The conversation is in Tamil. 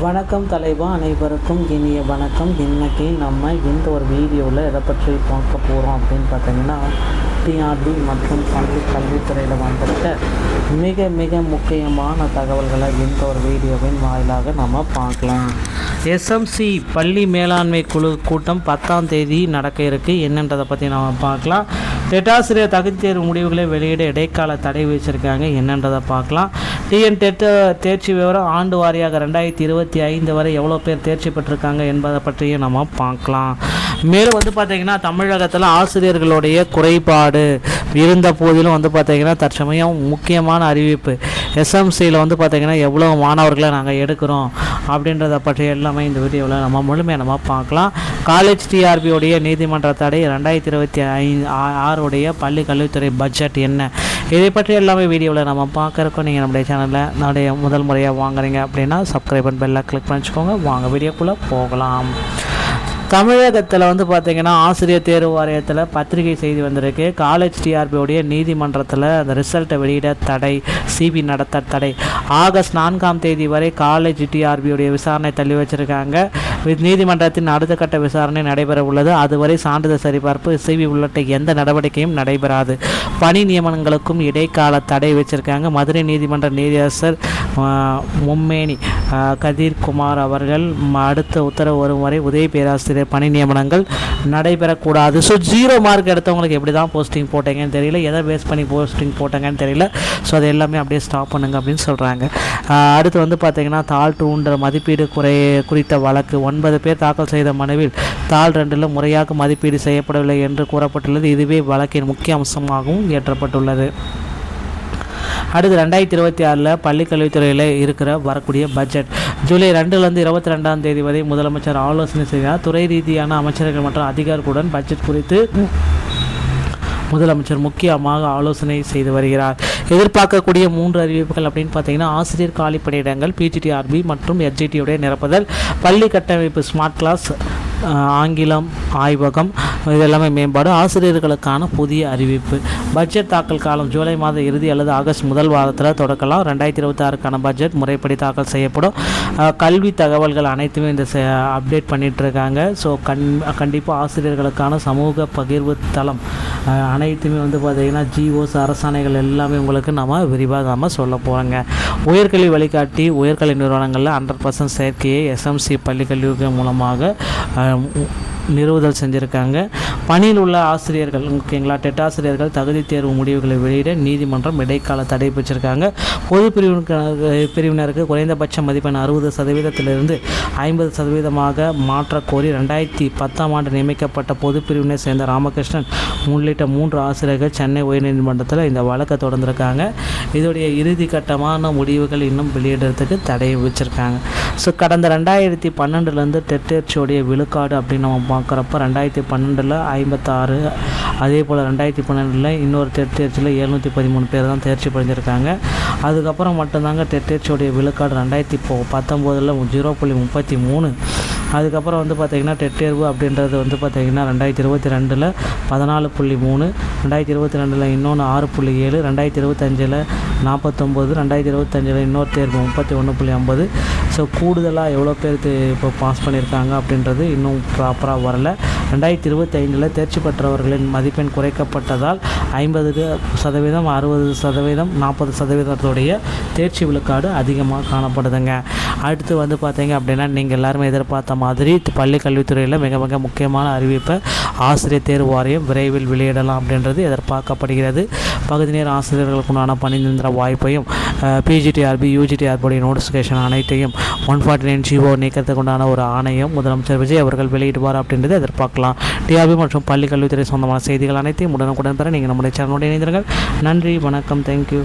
வணக்கம் தலைவா, அனைவருக்கும் இனிய வணக்கம். இன்றைக்கி நம்ம இந்த ஒரு வீடியோவில் எதை பற்றி பார்க்க போகிறோம் அப்படின்னு பார்த்தீங்கன்னா, டிஆர்பி மற்றும் பள்ளி கல்வித்துறையில் வந்திருக்க மிக மிக முக்கியமான தகவல்களை இந்த ஒரு வீடியோவின் வாயிலாக நம்ம பார்க்கலாம். எஸ்எம்சி பள்ளி மேலாண்மை குழு கூட்டம் 10ஆம் தேதி நடக்க இருக்குது. என்னன்றதை பற்றி நம்ம பார்க்கலாம். டெட்டாசிரியர் தகுதி தேர்வு முடிவுகளை வெளியிட இடைக்கால தடை வச்சுருக்காங்க. என்னன்றதை பார்க்கலாம். டிஎன் டெட் தேர்ச்சி விவரம் ஆண்டு வாரியாக 2025 வரை எவ்வளோ பேர் தேர்ச்சி பெற்றிருக்காங்க என்பதை பற்றியும் நம்ம பார்க்கலாம். மேலும் பார்த்திங்கன்னா, தமிழகத்தில் ஆசிரியர்களுடைய குறைபாடு இருந்த போதிலும் பார்த்திங்கன்னா தற்சமயம் முக்கியமான அறிவிப்பு. எஸ்எம்சியில் பார்த்திங்கன்னா எவ்வளோ மாணவர்களை நாங்கள் எடுக்கிறோம் அப்படின்றத பற்றி எல்லாமே இந்த வீடியோவில் நம்ம முழுமையாக பார்க்கலாம். காலேஜ் டிஆர்பியோடைய நீதிமன்ற தடை, 2026 பள்ளி கல்வித்துறை பட்ஜெட் என்ன, இதை பற்றி எல்லாமே வீடியோவில் நம்ம பார்க்குறோம். நீங்கள் நம்முடைய சேனலில் முதல் முறையாக வாங்குறீங்க அப்படின்னா சப்ஸ்கிரைப் பண்ணி பெல்லை கிளிக் பண்ணிச்சுக்கோங்க. வாங்க வீடியோக்குள்ளே போகலாம். தமிழகத்தில் பார்த்திங்கன்னா ஆசிரியர் தேர்வு வாரியத்தில் பத்திரிகை செய்தி வந்திருக்கு. காலேஜ் டிஆர்பியோடைய நீதிமன்றத்தில் அந்த ரிசல்ட்டை வெளியிட தடை, சிபி நடத்த தடை. ஆகஸ்ட் 4ஆம் தேதி வரை காலேஜ் டிஆர்பியோடைய விசாரணை தள்ளி வச்சுருக்காங்க. நீதிமன்றத்தின் அடுத்த கட்ட விசாரணை நடைபெற உள்ளது. அதுவரை சான்றிதழ் சரிபார்ப்பு, சிபி உள்ளிட்ட எந்த நடவடிக்கையும் நடைபெறாது. பணி நியமனங்களுக்கும் இடைக்கால தடை வச்சுருக்காங்க. மதுரை நீதிமன்ற நீதியரசர் மும்மேனி கதிர்குமார் அவர்கள் அடுத்த உத்தரவு வரும் வரை உதவி பேராசிரியர் பணி நியமனங்கள் நடைபெறக்கூடாது. ஸோ 0 மார்க் எடுத்தவங்களுக்கு எப்படி தான் போஸ்டிங் போட்டீங்கன்னு தெரியல, எதை பேஸ் பண்ணி போஸ்டிங் போட்டாங்கன்னு தெரியல. ஸோ அது எல்லாமே அப்படியே ஸ்டாப் பண்ணுங்க அப்படின்னு சொல்கிறாங்க. அடுத்து பார்த்திங்கன்னா, தாள் 2 மதிப்பீடு குறித்த வழக்கு 9 பேர் தாக்கல் செய்த மனுவில் தாள் 2 முறையாக மதிப்பீடு செய்யப்படவில்லை என்று கூறப்பட்டுள்ளது. இதுவே வழக்கின் முக்கிய அம்சமாகவும் ஏற்றப்பட்டுள்ளது. அடுத்து 2026 பள்ளி கல்வித்துறையில் வரக்கூடிய பட்ஜெட் ஜூலை 2 to 22ஆம் தேதி வரை முதலமைச்சர் ஆலோசனை செய்தார். துறை ரீதியான அமைச்சர்கள் மற்றும் அதிகாரிகளுடன் பட்ஜெட் குறித்து முதலமைச்சர் முக்கியமாக ஆலோசனை செய்து வருகிறார். எதிர்பார்க்கக்கூடிய 3 அறிவிப்புகள் அப்படின்னு பார்த்தீங்கன்னா, ஆசிரியர் காலி பணியிடங்கள், பிஜிடிஆர்பி மற்றும் எஸ்ஜிடியுடைய நிரப்புதல், பள்ளி கட்டமைப்பு, ஸ்மார்ட் கிளாஸ், ஆங்கிலம் ஆய்வகம், இதெல்லாமே மேம்பாடு, ஆசிரியர்களுக்கான புதிய அறிவிப்பு. பட்ஜெட் தாக்கல் காலம் ஜூலை மாத இறுதி அல்லது ஆகஸ்ட் முதல் வாரத்தில் தொடக்கலாம். 2026க்கான பட்ஜெட் முறைப்படி தாக்கல் செய்யப்படும். கல்வி தகவல்கள் அனைத்துமே இந்த அப்டேட் பண்ணிகிட்ருக்காங்க. ஸோ கண்டிப்பாக ஆசிரியர்களுக்கான சமூக பகிர்வு தளம் அனைத்துமே பார்த்திங்கன்னா ஜிஓஸ் அரசாணைகள் எல்லாமே உங்களுக்கு நம்ம விரிவாக சொல்ல போகிறோங்க. உயர்கல்வி வழிகாட்டி உயர்கல்வி நிறுவனங்களில் 100% சேர்க்கையை எஸ்எம்சி பள்ளி கல்வி மூலமாக நிறுவுதல் செஞ்சுருக்காங்க. பணியில் உள்ள ஆசிரியர்கள் ஓகேங்களா, டெட்டாசிரியர்கள் தகுதி தேர்வு முடிவுகளை வெளியிட நீதிமன்றம் இடைக்கால தடை வச்சிருக்காங்க. பொது பிரிவினருக்கு குறைந்தபட்ச மதிப்பெண் 60% 50% மாற்ற கோரி 2010ஆம் ஆண்டு நியமிக்கப்பட்ட பொது பிரிவினை சேர்ந்த ராமகிருஷ்ணன் உள்ளிட்ட 3 ஆசிரியர்கள் சென்னை உயர்நீதிமன்றத்தில் இந்த வழக்கை தொடர்ந்துருக்காங்க. இதோடைய இறுதி கட்டமான முடிவுகள் இன்னும் வெளியிடுறதுக்கு தடை வச்சுருக்காங்க. ஸோ கடந்த 2012 டெட் தேர்ச்சியோடைய விழுக்காடு அப்படின்னு நம்ம பார்க்குறப்ப 2012 56, அதே போல் 2012 இன்னொரு டெட் தேர்ச்சியில் 713 பேர் தான் தேர்ச்சி பண்ணியிருக்காங்க. அதுக்கப்புறம் மட்டும்தாங்க டெட் தேர்ச்சியோடைய விழுக்காடு 2019 0.33. அதுக்கப்புறம் பார்த்திங்கன்னா டெட் தேர்வு அப்படின்றது பார்த்திங்கன்னா 2022 14.3, 2022 இன்னொன்று 6.7, 2025 49, 2025 இன்னொரு தேர்வு 31.50. ஸோ கூடுதலாக எவ்வளோ பேர் இப்போ பாஸ் பண்ணியிருக்காங்க அப்படின்றது இன்னும் ப்ராப்பராக வரல. 2025 தேர்ச்சி பெற்றவர்களின் மதிப்பெண் குறைக்கப்பட்டதால் 50%, 60%, 40% தேர்ச்சி விழுக்காடு அதிகமாக காணப்படுதுங்க. அடுத்து பார்த்தீங்க அப்படின்னா, நீங்கள் எல்லாருமே எதிர்பார்த்த மாதிரி பள்ளி கல்வித்துறையில் மிக மிக முக்கியமான அறிவிப்பை ஆசிரியர் தேர்வு வாரியம் விரைவில் வெளியிடலாம் அப்படின்றது எதிர்பார்க்கப்படுகிறது. பகுதி நேர ஆசிரியர்களுக்குண்டான பணி நிரந்தர வாய்ப்பையும், பிஜிடிஆர்பி யூஜிடிஆர்பியுடைய நோட்டிஃபிகேஷன் அனைத்தையும் 149 GO நீக்கத்துக்கு உண்டான ஒரு ஆணையம் முதலமைச்சர் விஜய் அவர்கள் வெளியிடுவார் அப்படின்றத எதிர்பார்க்கலாம். டிஆர்பி மற்றும் பள்ளி கல்வித்துறை சொந்தமான செய்திகள் அனைத்தையும் உடனுக்குடன் பெற நீங்கள் நம்முடைய சேனலோடு இணைந்திருங்கள். நன்றி, வணக்கம், தேங்க்யூ.